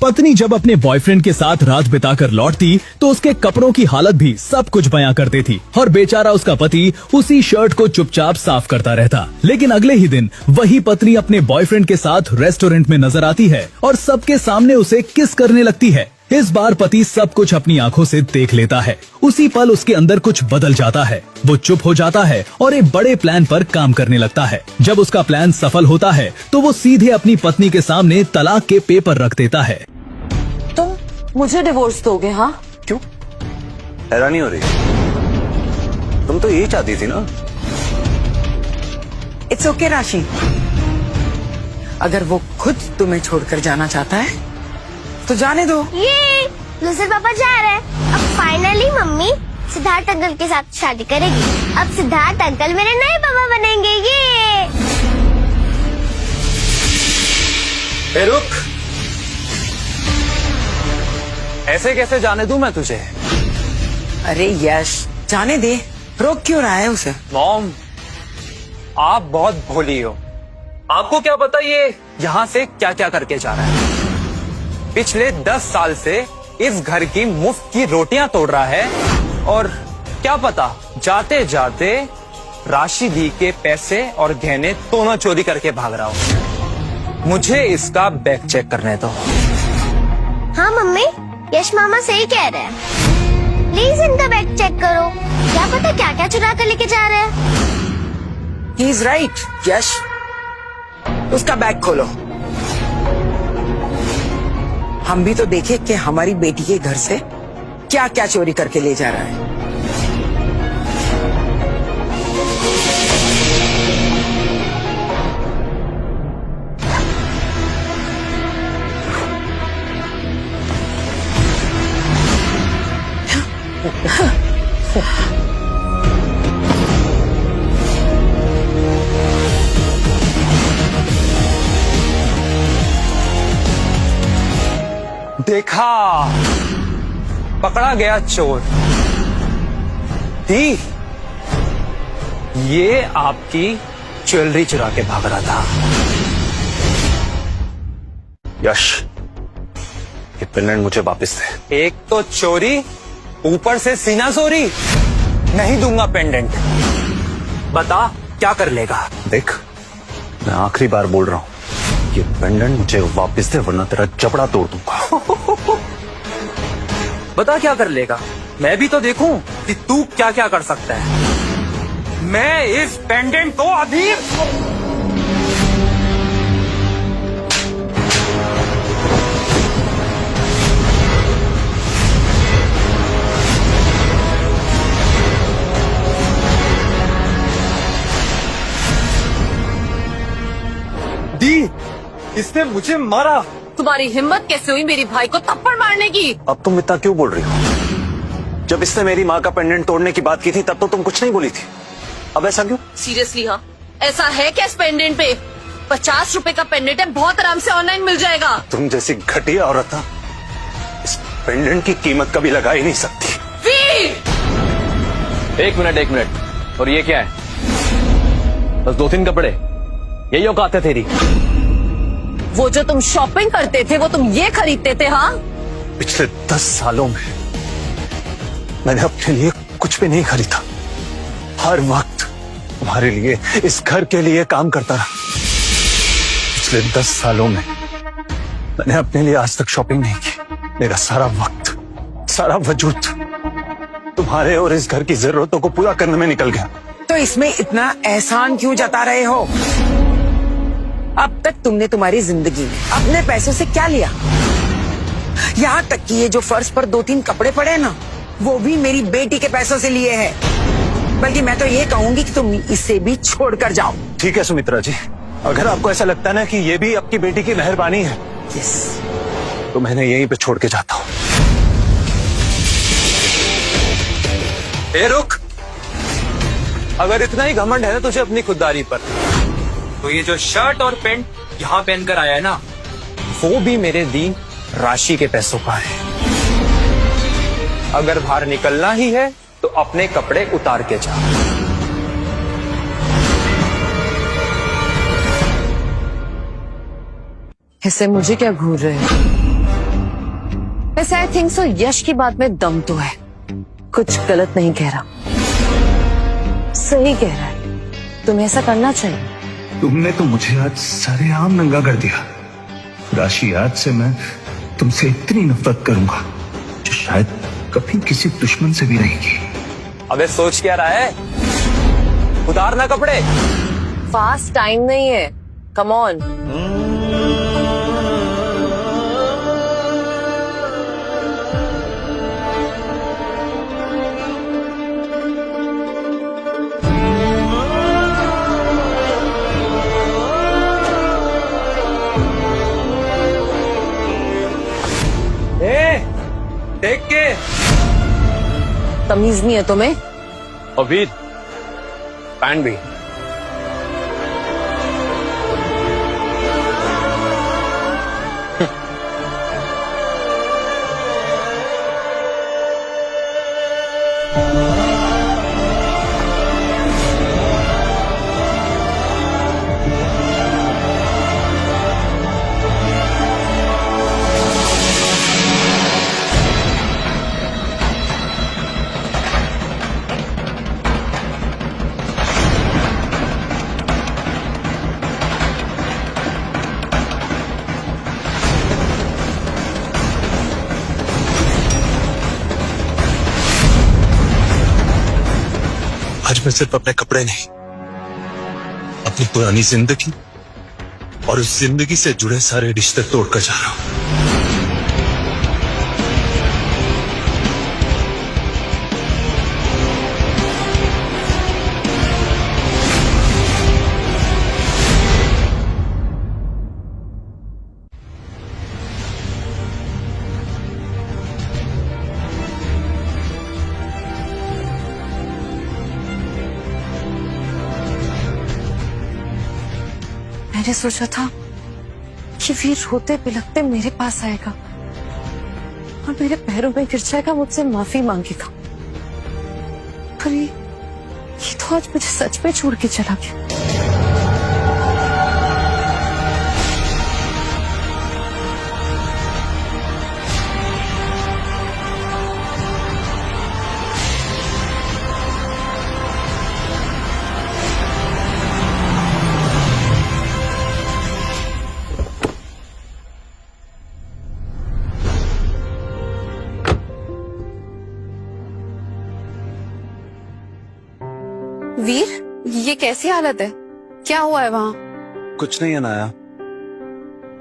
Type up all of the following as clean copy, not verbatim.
पत्नी जब अपने बॉयफ्रेंड के साथ रात बिताकर लौटती तो उसके कपड़ों की हालत भी सब कुछ बयां कर देती और बेचारा उसका पति उसी शर्ट को चुपचाप साफ करता रहता। लेकिन अगले ही दिन वही पत्नी अपने बॉयफ्रेंड के साथ रेस्टोरेंट में नजर आती है और सबके सामने उसे किस करने लगती है। इस बार पति सब कुछ अपनी आंखों से देख लेता है। उसी पल उसके अंदर कुछ बदल जाता है। वो चुप हो जाता है और एक बड़े प्लान पर काम करने लगता है। जब उसका प्लान सफल होता है तो वो सीधे अपनी पत्नी के सामने तलाक के पेपर रख देता है। तुम मुझे डिवोर्स दोगे? हाँ, क्यों हैरानी हो रही? तुम तो यही चाहती थी ना। इट्स ओके राशि, अगर वो खुद तुम्हें छोड़कर जाना चाहता है तो जाने दो। ये दूसरे पापा जा रहे हैं। अब फाइनली मम्मी सिद्धार्थ अंकल के साथ शादी करेगी। अब सिद्धार्थ अंकल मेरे नए पापा बनेंगे। ये रुक, ऐसे कैसे जाने दूं मैं तुझे? अरे यश, जाने दे, रोक क्यों रहा है उसे? मॉम, आप बहुत भोली हो। आपको क्या पता ये यहाँ से क्या क्या करके जा रहा है। पिछले 10 साल से इस घर की मुफ्त की रोटियां तोड़ रहा है और क्या पता जाते जाते राशि दी के पैसे और गहने दोनों चोरी करके भाग रहा हो। मुझे इसका बैग चेक करने दो। हाँ मम्मी, यश मामा सही कह रहे हैं। प्लीज इनका बैग चेक करो, क्या पता क्या क्या चुरा कर लेके जा रहे हैं। He is right. यश, उसका बैग खोलो। हम भी तो देखे कि हमारी बेटी के घर से क्या क्या चोरी करके ले जा रहा है। देखा, पकड़ा गया चोर। दी, ये आपकी ज्वेलरी चुरा के भाग रहा था। यश, ये पेंडेंट मुझे वापस दे। एक तो चोरी, ऊपर से सीना चोरी। नहीं दूंगा पेंडेंट। बता क्या कर लेगा? देख, मैं आखिरी बार बोल रहा हूँ, ये पेंडेंट मुझे वापस दे वरना तेरा जबड़ा तोड़ दूंगा। बता क्या कर लेगा, मैं भी तो देखूं कि तू क्या क्या कर सकता है। मैं इस पेंडेंट को अभी दी, इसने मुझे मारा। तुम्हारी हिम्मत कैसे हुई मेरी भाई को थप्पड़ मारने की? अब तुम इतना क्यों बोल रही हो? जब इसने मेरी माँ का पेंडेंट तोड़ने की बात की थी तब तो तुम कुछ नहीं बोली थी। अब ऐसा क्यों? सीरियसली? हाँ, ऐसा है क्या इस पेंडेंट पे? 50 रुपए का पेंडेंट है, बहुत आराम से ऑनलाइन मिल जाएगा। तुम जैसी घटिया औरत ना इस पेंडेंट की कीमत कभी लगा ही नहीं सकती। वीर! एक मिनट, और ये क्या है? बस 2-3 कपड़े, यही औकात है तेरी? वो जो तुम शॉपिंग करते थे वो तुम ये खरीदते थे? हाँ, पिछले 10 सालों में मैंने अपने लिए कुछ भी नहीं खरीदा। हर वक्त तुम्हारे लिए, इस घर के लिए काम करता रहा। पिछले 10 सालों में मैंने अपने लिए आज तक शॉपिंग नहीं की। मेरा सारा वक्त, सारा वजूद तुम्हारे और इस घर की जरूरतों को पूरा करने में निकल गया। तो इसमें इतना एहसान क्यों जता रहे हो? अब तक तुमने तुम्हारी जिंदगी में अपने पैसों से क्या लिया? यहाँ तक कि ये जो फर्श पर 2-3 कपड़े पड़े ना, वो भी मेरी बेटी के पैसों से लिए हैं। बल्कि मैं तो ये कहूंगी कि तुम इसे भी छोड़कर जाओ। ठीक है सुमित्रा जी, अगर आपको ऐसा लगता है ना कि ये भी आपकी बेटी की मेहरबानी है, यस, तो मैंने यहीं पे छोड़ के जाता हूँ। रुक, अगर इतना ही घमंड है ना तुझे अपनी खुददारी पर, तो ये जो शर्ट और पैंट यहाँ पहनकर आया है ना, वो भी मेरे दी राशि के पैसों का है। अगर बाहर निकलना ही है तो अपने कपड़े उतार के जा। ऐसे मुझे क्या घूर रहे हो? वैसे आई थिंक सो यश की बात में दम तो है, कुछ गलत नहीं कह रहा, सही कह रहा है। तुम्हें ऐसा करना चाहिए। तुमने तो मुझे आज सरेआम नंगा कर दिया। राशि, आज से मैं तुमसे इतनी नफरत करूंगा जो शायद कभी किसी दुश्मन से भी नहीं की। अबे सोच क्या रहा है, उतारना कपड़े। फास्ट टाइम नहीं है, कम ऑन। देख के तमीज नहीं है तुम्हें? और वीर, पैंट भी। आज मैं सिर्फ अपने कपड़े नहीं, अपनी पुरानी जिंदगी और उस जिंदगी से जुड़े सारे रिश्ते तोड़कर जा रहा हूं। मैंने सोचा था कि वीर रोते बिलखते मेरे पास आएगा और मेरे पैरों में गिर जाएगा, मुझसे माफी मांगेगा, पर ये तो आज मुझे सच में छोड़ के चला गया। वीर, ये कैसी हालत है? क्या हुआ है वहाँ? कुछ नहीं अनाया,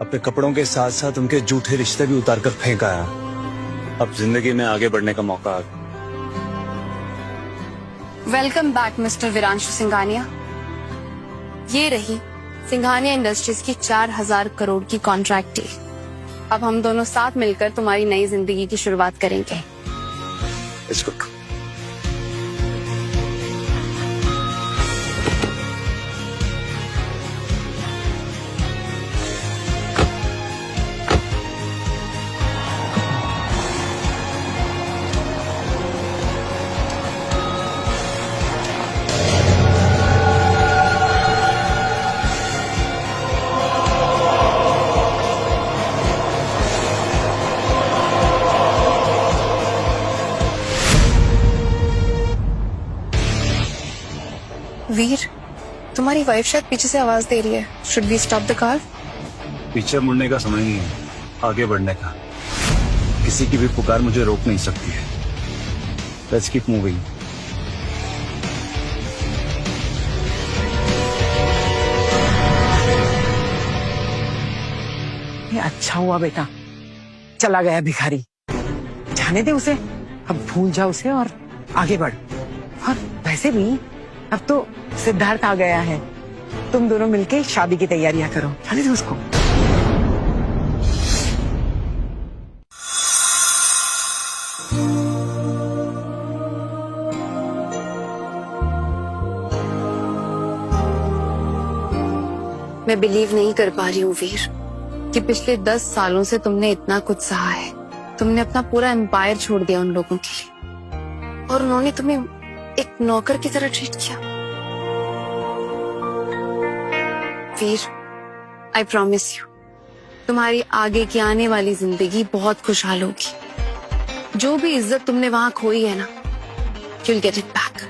अपने कपड़ों के साथ साथ उनके झूठे रिश्ते भी उतार कर फेंक आया। अब जिंदगी में आगे बढ़ने का मौका आ गया। Welcome back mister Viranshu Singhania. ये रही सिंघानिया इंडस्ट्रीज की 4000 करोड़ की कॉन्ट्रैक्ट डील। अब हम दोनों साथ मिलकर तुम्हारी नई जिंदगी की शुरुआत करेंगे। इसको वीर, तुम्हारी वाइफ शायद पीछे से आवाज दे रही है। Should we stop the car? पीछे मुड़ने का समय नहीं है, आगे बढ़ने का। किसी की भी पुकार मुझे रोक नहीं सकती है। Let's keep moving. ये अच्छा हुआ बेटा, चला गया भिखारी, जाने दे उसे, अब भूल जा उसे और आगे बढ़। और वैसे भी अब तो सिद्धार्थ आ गया है, तुम दोनों मिलके शादी की तैयारियां करो, जाने दे उसको। मैं बिलीव नहीं कर पा रही हूँ वीर कि पिछले 10 सालों से तुमने इतना कुछ सहा है। तुमने अपना पूरा एम्पायर छोड़ दिया उन लोगों के लिए और उन्होंने तुम्हें एक नौकर की तरह ट्रीट किया। वीर, आई प्रॉमिस यू, तुम्हारी आगे की आने वाली जिंदगी बहुत खुशहाल होगी। जो भी इज्जत तुमने वहां खोई है ना, you'll get it back.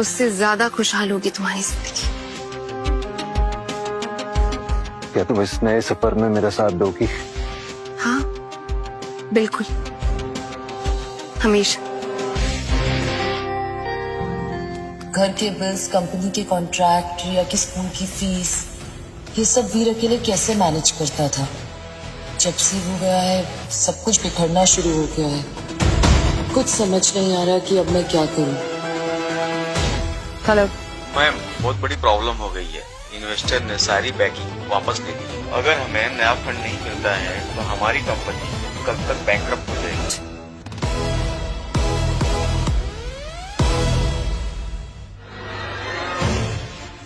उससे ज्यादा खुशहाल होगी तुम्हारी जिंदगी। क्या तुम इस नए सफर में मेरा साथ दोगी? हाँ, बिल्कुल, हमेशा। घर के बिल्स, कंपनी के कॉन्ट्रैक्ट, रिया की स्कूल की फीस, ये सब वीर अकेले कैसे मैनेज करता था। जब से वो गया है सब कुछ बिखरना शुरू हो गया है। कुछ समझ नहीं आ रहा कि अब मैं क्या करूं। हेलो मैम, बहुत बड़ी प्रॉब्लम हो गई है। इन्वेस्टर ने सारी बैकिंग वापस ले ली। अगर हमें नया फंड नहीं मिलता है तो हमारी कंपनी कल तक बैंकरप्ट हो जाएगी।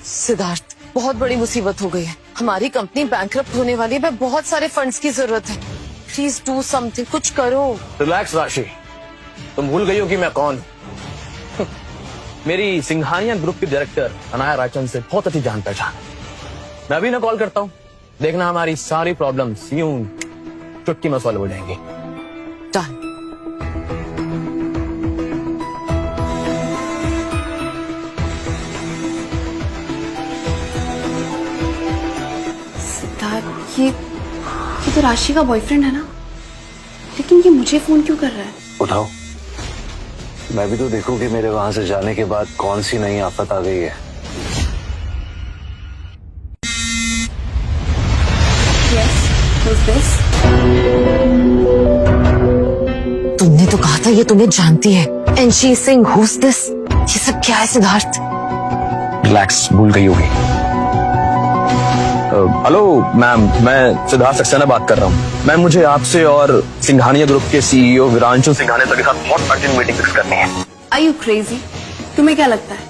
सिद्धार्थ, बहुत बड़ी मुसीबत हो गई है। हमारी कंपनी बैंकरप्ट होने वाली है। मैं बहुत सारे फंड्स की जरूरत है। प्लीज डू समथिंग, कुछ करो। रिलैक्स राशि, तुम भूल गई हो कि मैं कौन हूं। मेरी सिंघानिया ग्रुप के डायरेक्टर अनाया रायचंद से बहुत अच्छी जान पहचान। मैं अभी ना कॉल करता हूँ, देखना हमारी सारी प्रॉब्लम्स यूं चुटकी में सॉल्व हो जाएंगी। डन। सिद्धार्थ, ये तो राशि का बॉयफ्रेंड है ना, लेकिन ये मुझे फोन क्यों कर रहा है? उठाओ, मैं भी तो देखूं कि मेरे वहां से जाने के बाद कौन सी नई आफत आ गई है। Yes, who's this? तुमने तो कहा था ये तुम्हें जानती है। And she is saying whose this. ये सब क्या है सिद्धार्थ? रिलैक्स, भूल गई होगी। हेलो मैम, मैं सिद्धार्थ सक्सेना बात कर रहा हूँ। मैम, मुझे आपसे और सिंघानिया ग्रुप के सीईओ विरांशु सिंघानिया के साथ बहुत अर्जेंट मीटिंग फिक्स करनी है। Are you crazy? तुम्हें क्या लगता है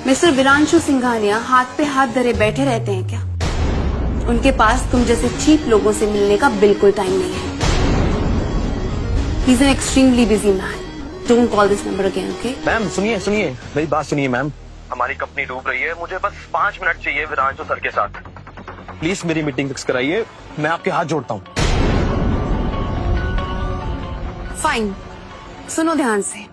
मिस्टर विरांशु सिंघानिया हाथ पे हाथ धरे बैठे रहते हैं क्या? उनके पास तुम जैसे चीप लोगों से मिलने का बिल्कुल टाइम नहीं है। He's an extremely busy man. Don't call this number again, okay? Ma'am सुनिए सुनिए, मेरी बात सुनिए मैम। हमारी कंपनी डूब रही है, मुझे बस 5 मिनट चाहिए विरांशु सर के साथ। प्लीज मेरी मीटिंग फिक्स कराइए, मैं आपके हाथ जोड़ता हूँ। फाइन, सुनो ध्यान से।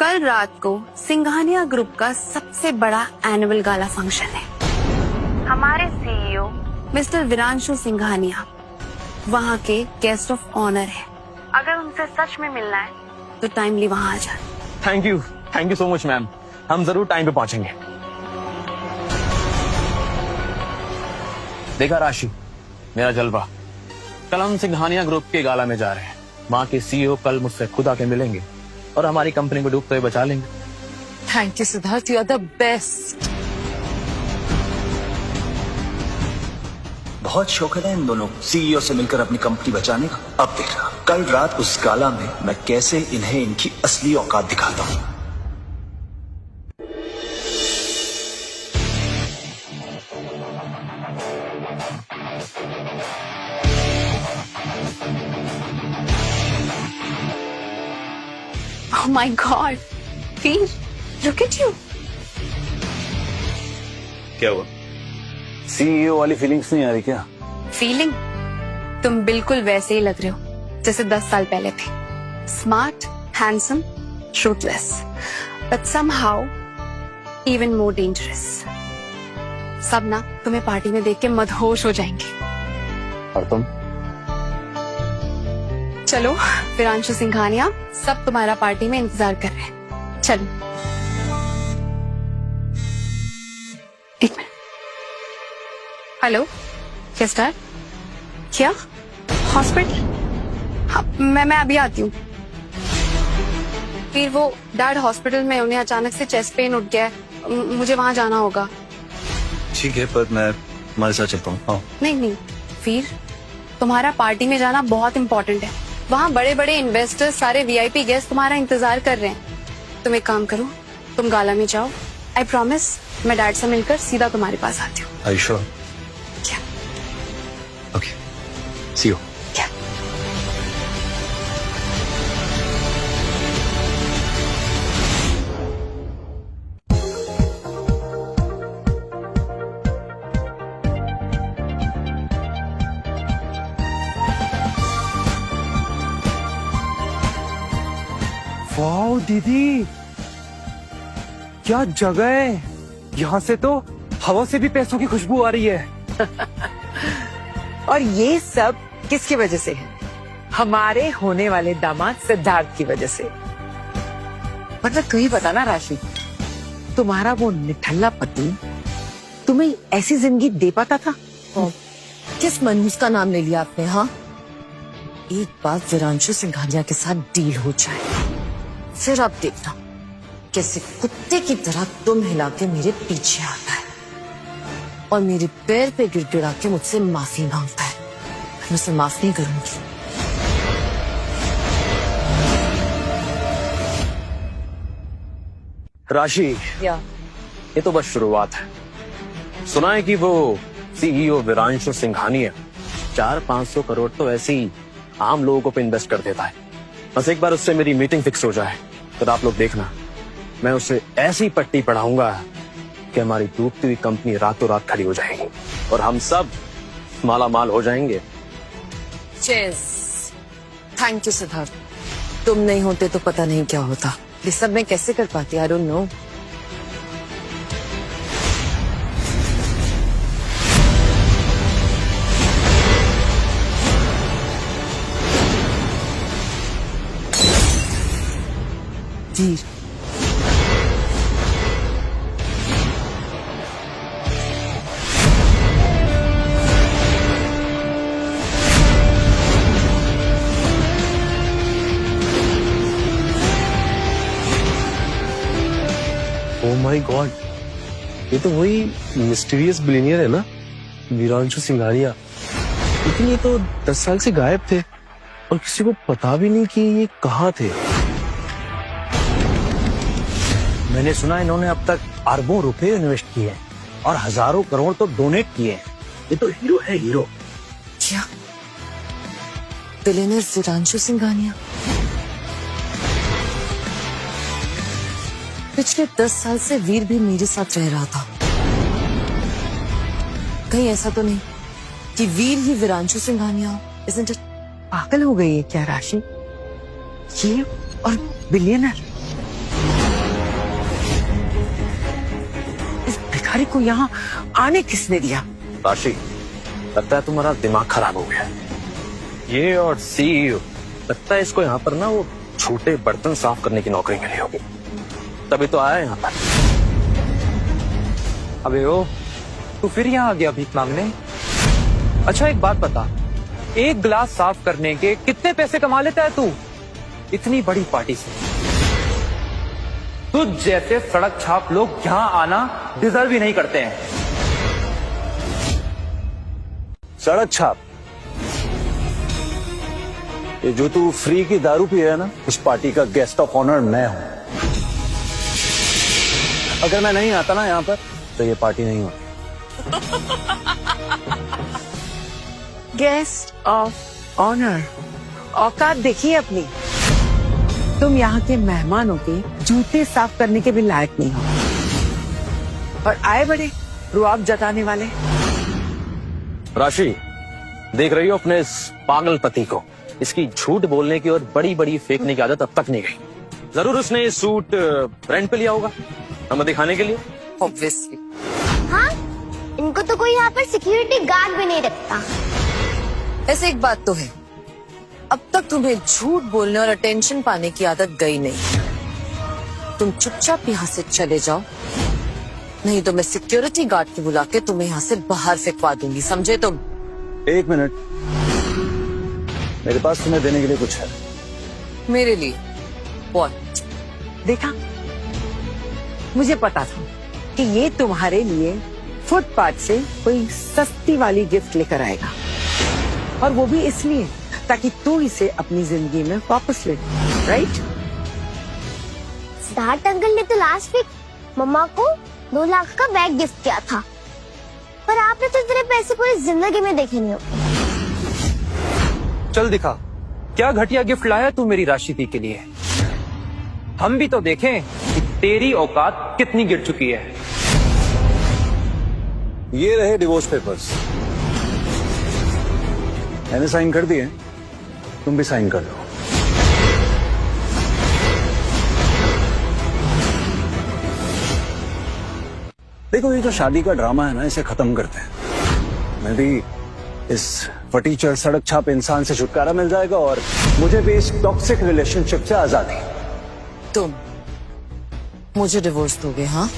कल रात को सिंघानिया ग्रुप का सबसे बड़ा एनुअल गाला फंक्शन है। हमारे सीईओ मिस्टर विरांशु सिंघानिया वहाँ के गेस्ट ऑफ ऑनर है। अगर उनसे सच में मिलना है तो टाइमली वहाँ आ जाना। Thank you so much ma'am, हम जरूर टाइम पे पहुंचेंगे। देखा राशि, मेरा जलवा। कल हम सिंघानिया ग्रुप के गाला में जा रहे हैं। वहाँ के सीईओ कल मुझसे खुद आके मिलेंगे और हमारी कंपनी को डूबते हुए बचा लेंगे। Thank you Siddharth, you are the best. बहुत शौक है इन दोनों सीईओ से मिलकर अपनी कंपनी बचाने का। अब देखना कल रात उस गाला में मैं कैसे इन्हें इनकी असली औकात दिखाता हूँ। Oh my God, Veer, look at you. क्या हुआ? सीईओ वाली फीलिंग्स नहीं आ रही क्या? फीलिंग? तुम बिल्कुल वैसे ही लग रहे हो जैसे 10 साल पहले थे। Smart, handsome, truthless, but somehow even more dangerous. सब ना तुम्हें पार्टी में देख के मदहोश हो जाएंगे। और तुम? चलो, विरांशु सिंघानिया सब तुम्हारा पार्टी में इंतजार कर रहे हैं। चलो, एक मिनट। Hello, yes dad. क्या? हॉस्पिटल? हाँ, मैं अभी आती हूँ। फिर वो डैड हॉस्पिटल में, उन्हें अचानक से चेस्ट पेन उठ गया है। मुझे वहां जाना होगा। ठीक है, पर मैं तुम्हारे साथ चलता हूँ। नहीं, फिर तुम्हारा पार्टी में जाना बहुत इम्पोर्टेंट है। वहाँ बड़े बड़े इन्वेस्टर्स, सारे वीआईपी गेस्ट तुम्हारा इंतजार कर रहे हैं। तुम एक काम करो, तुम गाला में जाओ। आई प्रॉमिस, मैं डैड से मिलकर सीधा तुम्हारे पास आती हूँ। Are you sure? क्या? Okay. See you. क्या? वाह दीदी, क्या जगह है। यहाँ से तो हवा से भी पैसों की खुशबू आ रही है। और ये सब किसकी वजह से है? हमारे होने वाले दामाद सिद्धार्थ की वजह से। मतलब तू ही बता ना राशि, तुम्हारा वो निठल्ला पति तुम्हें ऐसी जिंदगी दे पाता था? किस मनहूस का नाम ले लिया आपने? हाँ, एक बार विरांशु सिंघानिया के साथ डील हो जाए, फिर आप देखना कैसे कुत्ते की तरह तुम हिला के मेरे पीछे आता है और मेरे पैर पे गिड़गिड़ा के मुझसे माफी मांगता है। मैं उसे माफ नहीं करूंगी। राशि, ये तो बस शुरुआत है। सुना है कि वो सीईओ विरांशु सिंघानिया 400-500 करोड़ तो ऐसे ही आम लोगों को इन्वेस्ट कर देता है। बस एक बार उससे मेरी मीटिंग फिक्स हो जाए, तो आप लोग देखना, मैं उसे ऐसी पट्टी पढ़ाऊंगा कि हमारी डूबती हुई कंपनी रातों रात खड़ी हो जाएगी और हम सब माला माल हो जाएंगे। चेस। थैंक यू सिद्धार्थ, तुम नहीं होते तो पता नहीं क्या होता। ये सब मैं कैसे कर पाती? I don't know. Veer, oh my God, ये तो वही मिस्टीरियस बिलियनियर है ना, विरांशु सिंघानिया। लेकिन ये तो 10 साल से गायब थे और किसी को पता भी नहीं कि ये कहाँ थे। मैंने सुना इन्होंने अब तक अरबों रुपए इन्वेस्ट किए हैं और हजारों करोड़ तो डोनेट किए हैं। ये तो हीरो है, हीरो। क्या बिलियनर विरांशु सिंघानिया पिछले 10 साल से वीर भी मेरे साथ रह रहा था? कहीं ऐसा तो नहीं कि वीर ही विरांशु सिंघानिया हो? Isn't it? पागल हो गई है क्या राशि? ये और बिलियनर, इस भिखारी को यहाँ आने किसने दिया? राशि, लगता है तुम्हारा दिमाग खराब हो गया। ये और सीईओ, लगता है इसको यहाँ पर ना वो छोटे बर्तन साफ करने की नौकरी मिली होगी, तभी तो आया यहाँ पर। अबे ओ, तू फिर यहाँ आ गया भीख मांगने? अच्छा एक बात बता, एक गिलास साफ करने के कितने पैसे कमा लेता है तू इतनी बड़ी पार्टी से? तुझ जैसे सड़क छाप लोग यहाँ आना डिजर्व ही नहीं करते हैं। सड़क छाप? ये जो तू फ्री की दारू पिया है ना, उस पार्टी का गेस्ट ऑफ ऑनर मैं हूं। अगर मैं नहीं आता ना यहाँ पर तो ये पार्टी नहीं होती। गेस्ट ऑफ ऑनर, औकात देखिए अपनी। तुम यहाँ के मेहमानों के जूते साफ करने के भी लायक नहीं हो और आए बड़े रुआब जताने वाले। राशि, देख रही हो अपने इस पागल पति को? इसकी झूठ बोलने की और बड़ी बड़ी फेंकने की आदत अब तक नहीं गई। जरूर उसने ये सूट रेंट पे लिया होगा हमें दिखाने के लिए। ऑब्वियसली। हाँ, इनको तो कोई यहाँ पर सिक्योरिटी गार्ड भी नहीं रखता। ऐसे एक बात तो है, अब तक तुम्हें झूठ बोलने और अटेंशन पाने की आदत गई नहीं। तुम चुपचाप यहाँ से चले जाओ, नहीं तो मैं सिक्योरिटी गार्ड को बुला के तुम्हें यहाँ से बाहर फेंकवा दूंगी, समझे तुम? एक मिनट, मेरे पास तुम्हें देने के लिए कुछ है। मेरे लिए? What? देखा, मुझे पता था कि ये तुम्हारे लिए फुटपाथ से कोई सस्ती वाली गिफ्ट लेकर आएगा, और वो भी इसलिए ताकि तू इसे अपनी जिंदगी में वापस ले, राइट? सिद्धार्थ अंकल ने तो लास्ट वीक मम्मा को 2 लाख का बैग गिफ्ट किया था, पर आपने तो इतने पैसे पूरी जिंदगी में देखे नहीं होंगे। चल दिखा, क्या घटिया गिफ्ट लाया तू मेरी राशि दी के लिए। हम भी तो देखें कि तेरी औकात कितनी गिर चुकी है। ये रहे डिवोर्स पेपर्स, मैंने साइन कर दिए, तुम भी साइन कर लो। देखो ये जो शादी का ड्रामा है ना, इसे खत्म करते हैं। मैं भी इस फटीचर सड़क छाप इंसान से छुटकारा मिल जाएगा और मुझे भी इस टॉक्सिक रिलेशनशिप से आजादी। तुम मुझे डिवोर्स दोगे? हाँ,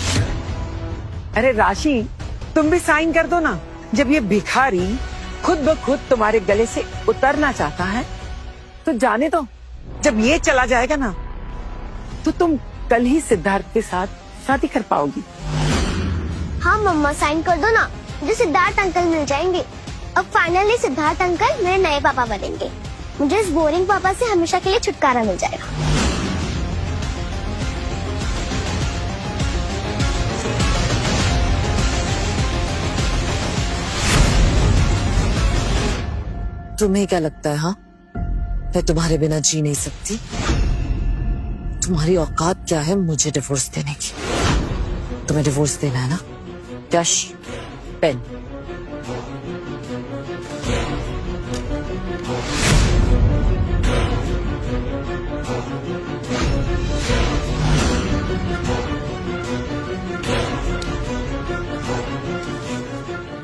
अरे राशि, तुम भी साइन कर दो ना। जब ये भिखारी खुद ब खुद तुम्हारे गले से उतरना चाहता है तो जाने दो। जब ये चला जाएगा ना तो तुम कल ही सिद्धार्थ के साथ शादी कर पाओगी। हाँ मम्मा, साइन कर दो ना, मुझे सिद्धार्थ अंकल मिल जाएंगे। अब फाइनली सिद्धार्थ अंकल मेरे नए पापा बनेंगे। मुझे इस बोरिंग पापा से हमेशा के लिए छुटकारा मिल जाएगा। तुम्हें क्या लगता है? हाँ, मैं तुम्हारे बिना जी नहीं सकती। तुम्हारी औकात क्या है मुझे डिवोर्स देने की? तुम्हें डिवोर्स देना है ना? Dash pen.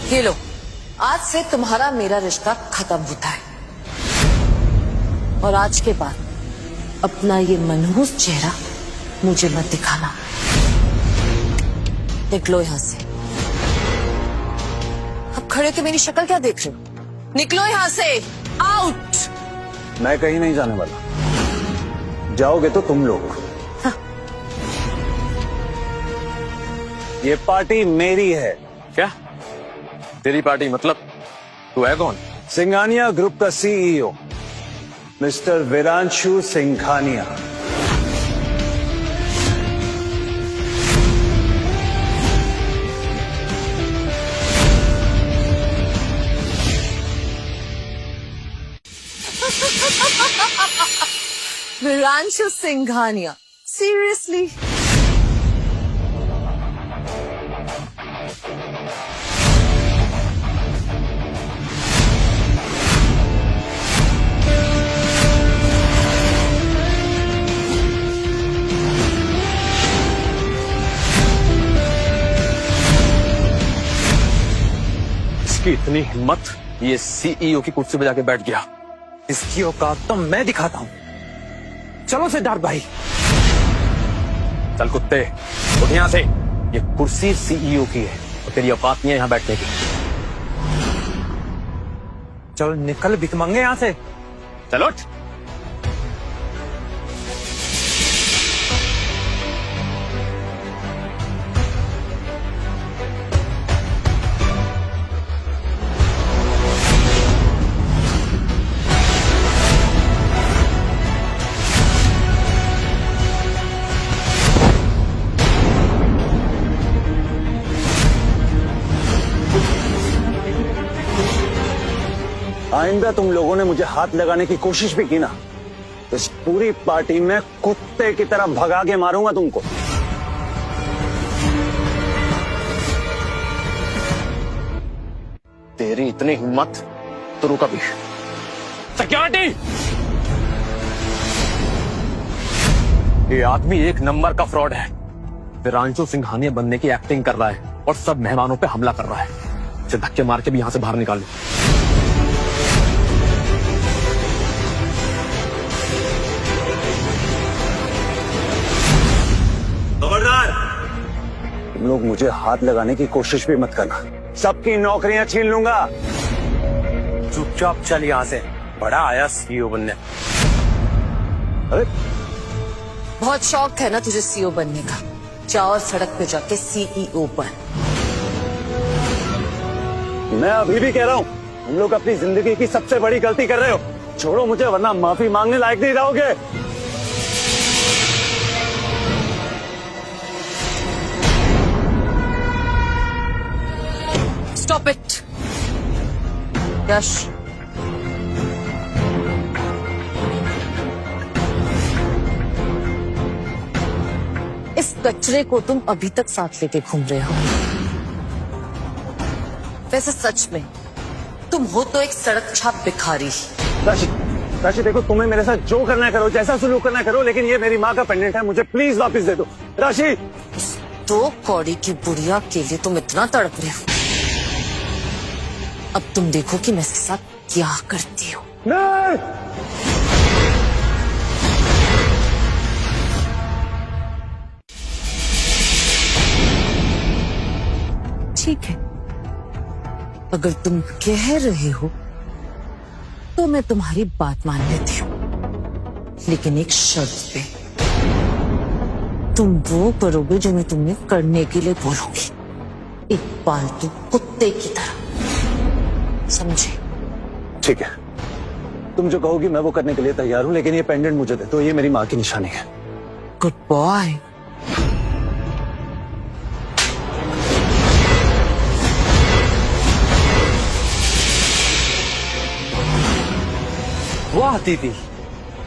ये लो, आज से तुम्हारा मेरा रिश्ता खत्म होता है और आज के बाद अपना ये मनहूस चेहरा मुझे मत दिखाना। निकलो यहां से। अब खड़े होकर मेरी शक्ल क्या देख रहे हो? निकलो यहां से, आउट। मैं कहीं नहीं जाने वाला। जाओगे तो तुम लोग। हाँ। ये पार्टी मेरी है। क्या तेरी पार्टी? मतलब तू है कौन? सिंघानिया ग्रुप का CEO mister Viranshu Singhania. Viranshu Singhania, seriously? इसकी इतनी हिम्मत, ये सीईओ की कुर्सी पे जाके बैठ गया। इसकी औकात तो मैं दिखाता हूं। चलो सिद्धार्थ भाई। चल कुत्ते, उठ यहां से। ये कुर्सी सीईओ की है और तेरी औकात नहीं है यहां बैठने की। चल निकल भिखमंगे यहां से। चलो उठ। आइंदा तुम लोगों ने मुझे हाथ लगाने की कोशिश भी की ना, तो इस पूरी पार्टी में कुत्ते की तरह भगा के मारूंगा तुमको। तेरी इतनी हिम्मत तो रुका भी। सिक्योरिटी! ये आदमी एक नंबर का फ्रॉड है। वीरांशु सिंघानिया बनने की एक्टिंग कर रहा है और सब मेहमानों पे हमला कर रहा है। इसे धक्के मार के भी यहां से बाहर निकाल लो। खबरदार! तुम लोग मुझे हाथ लगाने की कोशिश भी मत करना, सबकी नौकरियां छीन लूंगा। चुपचाप चल यहां से, बड़ा आया सीईओ बनने। अरे बहुत शौक है ना तुझे सीईओ बनने का? जाओ और सड़क पे जाके सीईओ बन। मैं अभी भी कह रहा हूं, तुम लोग अपनी जिंदगी की सबसे बड़ी गलती कर रहे हो। छोड़ो मुझे, वरना माफी मांगने लायक नहीं रहोगे। स्टॉप इट यश। इस कचरे को तुम अभी तक साथ लेके घूम रहे हो। वैसे सच में तुम हो तो एक सड़क छाप भिखारी। राशि, राशि देखो, तुम्हें मेरे साथ जो करना है करो, जैसा सुलूक करना है करो, लेकिन ये मेरी माँ का पेंडेंट है, मुझे प्लीज वापस दे दो। राशि! तो कौड़ी की बुढ़िया के लिए तुम इतना तड़प रहे हो। अब तुम देखो कि मैं इसके साथ क्या करती हूँ। ठीक है, अगर तुम कह रहे हो तो मैं तुम्हारी बात मान लेती हूँ, लेकिन एक शर्त पे। तुम वो करोगे जो मैं तुम्हें करने के लिए बोलूंगी, एक पालतू कुत्ते की तरह, समझे? ठीक है, तुम जो कहोगी मैं वो करने के लिए तैयार हूँ, लेकिन ये पेंडेंट मुझे दे दो, ये मेरी माँ की निशानी है। Good boy. वाह दीदी,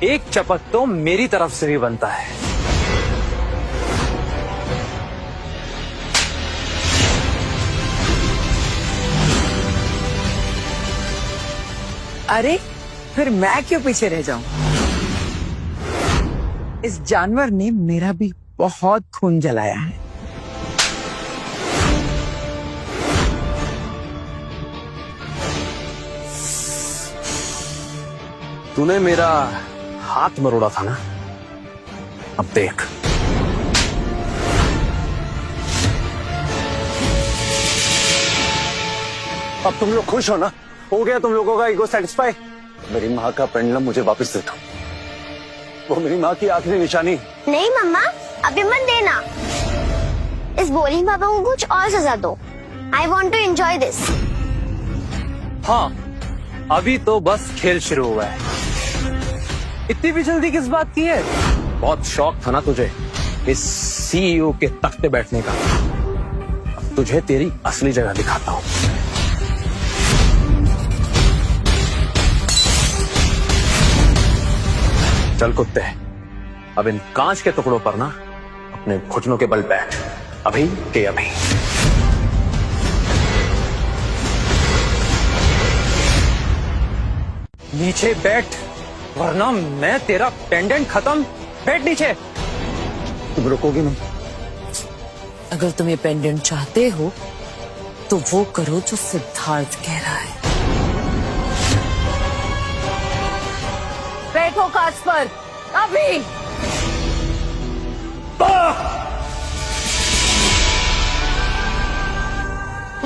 एक चपत तो मेरी तरफ से भी बनता है। अरे फिर मैं क्यों पीछे रह जाऊं? इस जानवर ने मेरा भी बहुत खून जलाया है। तूने मेरा हाथ मरोड़ा था ना, अब देख। अब तुम लोग खुश हो ना? हो गया तुम लोगों का ईगो सेटिस्फाई? मेरी माँ का पेंडुलम मुझे वापस दे दो, वो मेरी माँ की आखिरी निशानी। नहीं मम्मा, अभी मत देना। इस बोरिंग पापा को कुछ और सजा दो। I want to enjoy this. हाँ, अभी तो बस खेल शुरू हुआ है। इतनी भी जल्दी किस बात की है? बहुत शौक था ना तुझे इस सीईओ के तख्ते बैठने का, अब तुझे तेरी असली जगह दिखाता हूँ। चल कुत्ते, अब इन कांच के टुकड़ों पर ना अपने घुटनों के बल बैठ, अभी के अभी। नीचे बैठ, वरना मैं तेरा पेंडेंट खत्म। बैठ नीचे। तुम रुकोगी नहीं? अगर तुम ये पेंडेंट चाहते हो तो वो करो जो सिद्धार्थ कह रहा है। बैठो कांच पर, अभी।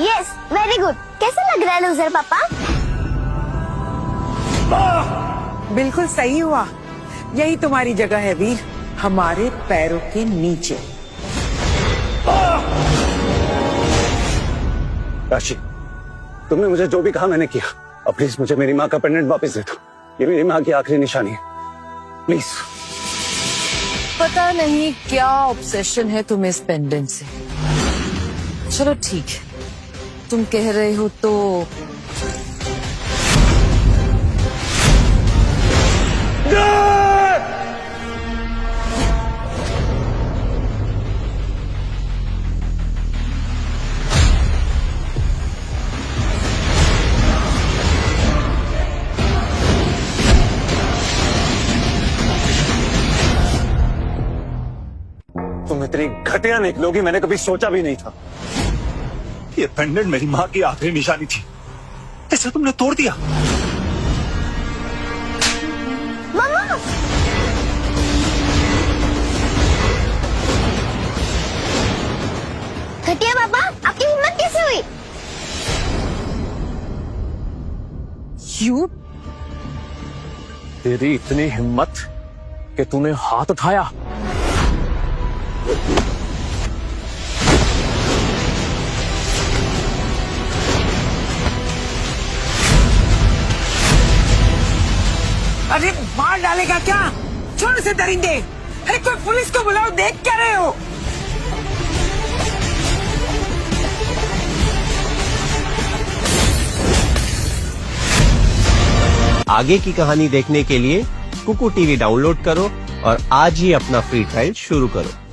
Yes, very good. कैसा लग रहा है लूजर पापा? बिल्कुल सही हुआ। यही तुम्हारी जगह है वीर, हमारे पैरों के नीचे। राशि, तुमने मुझे जो भी कहा मैंने किया। अब प्लीज मुझे मेरी माँ का पेंडेंट वापस दे दो, ये मेरी माँ की आखिरी निशानी है, प्लीज। पता नहीं क्या ऑब्सेशन है तुम्हें इस पेंडेंट से। चलो ठीक है, तुम कह रहे हो तो तुम इतनी घटिया निकलोगी मैंने कभी सोचा भी नहीं था। ये पेंडेंट मेरी माँ की आखिरी निशानी थी, इसे तुमने तोड़ दिया। मम्मा! घटिया पापा, आपकी हिम्मत कैसे हुई? क्यों? तेरी इतनी हिम्मत कि तूने हाथ उठाया। अरे मार डालेगा क्या? छोड़ से दरिंदे। अरे कोई पुलिस को बुलाओ, देख क्या रहे हो? आगे की कहानी देखने के लिए कुकू टीवी डाउनलोड करो और आज ही अपना फ्री ट्रायल शुरू करो।